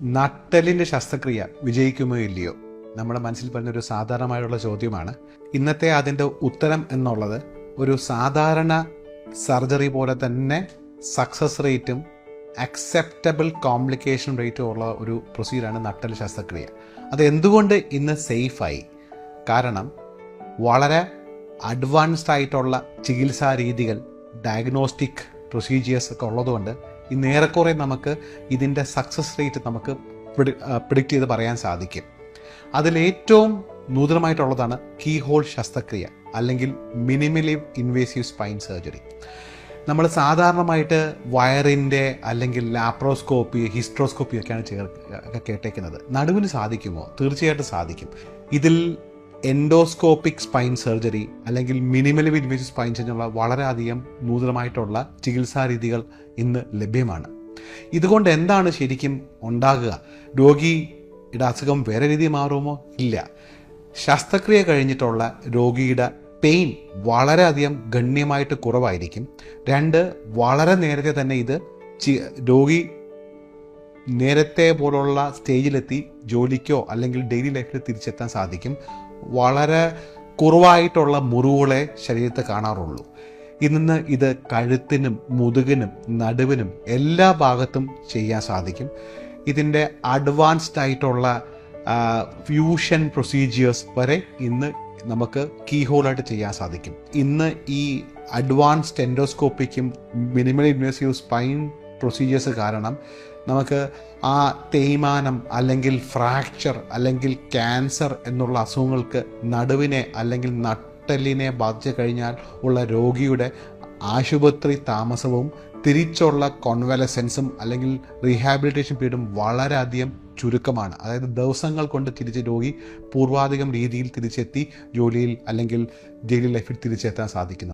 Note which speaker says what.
Speaker 1: നട്ടെല്ലിൻ്റെ ശസ്ത്രക്രിയ വിജയിക്കുമോ ഇല്ലയോ നമ്മുടെ മനസ്സിൽ പറഞ്ഞൊരു സാധാരണമായുള്ള ചോദ്യമാണ്. ഇന്നത്തെ അതിൻ്റെ ഉത്തരം എന്നുള്ളത് ഒരു സാധാരണ സർജറി പോലെ തന്നെ സക്സസ് റേറ്റും അക്സെപ്റ്റബിൾ കോംപ്ലിക്കേഷൻ റേറ്റും ഉള്ള ഒരു പ്രൊസീജിയറാണ് നട്ടെല്ല് ശസ്ത്രക്രിയ. അത് എന്തുകൊണ്ട് ഇന്ന് സേഫായി? കാരണം വളരെ അഡ്വാൻസ്ഡ് ആയിട്ടുള്ള ചികിത്സാ രീതികൾ, ഡയഗ്നോസ്റ്റിക് പ്രൊസീജിയേഴ്സ് ഒക്കെ ഉള്ളതുകൊണ്ട് ഇന്ന് ഏറെക്കുറെ നമുക്ക് ഇതിൻ്റെ സക്സസ് റേറ്റ് നമുക്ക് പ്രിഡിക്റ്റ് ചെയ്ത് പറയാൻ സാധിക്കും. അതിലേറ്റവും നൂതനമായിട്ടുള്ളതാണ് കീ ഹോൾ ശസ്ത്രക്രിയ അല്ലെങ്കിൽ മിനിമലി ഇൻവേസീവ് സ്പൈൻ സർജറി. നമ്മൾ സാധാരണമായിട്ട് വയറിൻ്റെ അല്ലെങ്കിൽ ലാപ്രോസ്കോപ്പി, ഹിസ്ട്രോസ്കോപ്പി ഒക്കെയാണ് കേട്ടേക്കുന്നത്. നടുവിന് സാധിക്കുമോ? തീർച്ചയായിട്ടും സാധിക്കും. ഇതിൽ എൻഡോസ്കോപ്പിക് സ്പൈൻ സർജറി അല്ലെങ്കിൽ മിനിമലി ഇൻവേസീവ് സ്പൈൻ സർജറി വളരെയധികം നൂതനമായിട്ടുള്ള ചികിത്സാ രീതികൾ ഇന്ന് ലഭ്യമാണ്. ഇതുകൊണ്ട് എന്താണ് ശരിക്കും ഉണ്ടാകുക? രോഗിയുടെ അസുഖം വേറെ രീതിയിൽ മാറുമോ? ഇല്ല. ശസ്ത്രക്രിയ കഴിഞ്ഞിട്ടുള്ള രോഗിയുടെ പെയിൻ വളരെയധികം ഗണ്യമായിട്ട് കുറവായിരിക്കും. വളരെ നേരത്തെ തന്നെ ഇത് രോഗി നേരത്തെ പോലുള്ള സ്റ്റേജിലെത്തി ജോലിക്കോ അല്ലെങ്കിൽ ഡെയിലി ലൈഫിൽ തിരിച്ചെത്താൻ സാധിക്കും. വളരെ കുറവായിട്ടുള്ള മുറിവുകളെ ശരീരത്തിൽ കാണാറുള്ളൂ. ഇന്ന് ഇത് കഴുത്തിനും മുതുകിനും നടുവിനും എല്ലാ ഭാഗത്തും ചെയ്യാൻ സാധിക്കും. ഇതിൻ്റെ അഡ്വാൻസ്ഡ് ആയിട്ടുള്ള ഫ്യൂഷൻ പ്രൊസീജിയേഴ്സ് വരെ ഇന്ന് നമുക്ക് കീ ഹോളായിട്ട് ചെയ്യാൻ സാധിക്കും. ഇന്ന് ഈ അഡ്വാൻസ്ഡ് എൻഡോസ്കോപ്പിക്കും മിനിമൽ ഇൻവേസീവ് സ്പൈൻ പ്രൊസീജിയേഴ്സ് കാരണം നമുക്ക് ആ തേയ്മാനം അല്ലെങ്കിൽ ഫ്രാക്ചർ അല്ലെങ്കിൽ ക്യാൻസർ എന്നുള്ള അസുഖങ്ങൾക്ക് നടുവിനെ അല്ലെങ്കിൽ നട്ടെല്ലിനെ ബാധിച്ചു കഴിഞ്ഞാൽ ഉള്ള രോഗിയുടെ ആശുപത്രി താമസവും തിരിച്ചുള്ള കോൺവലസൻസും അല്ലെങ്കിൽ റീഹാബിലിറ്റേഷൻ പീരീഡും വളരെയധികം ചുരുക്കമാണ്. അതായത് ദിവസങ്ങൾ കൊണ്ട് തിരിച്ച് രോഗി പൂർവാധികം രീതിയിൽ തിരിച്ചെത്തി ജോലിയിൽ അല്ലെങ്കിൽ ഡെയിലി ലൈഫിൽ തിരിച്ചെത്താൻ സാധിക്കുന്നു.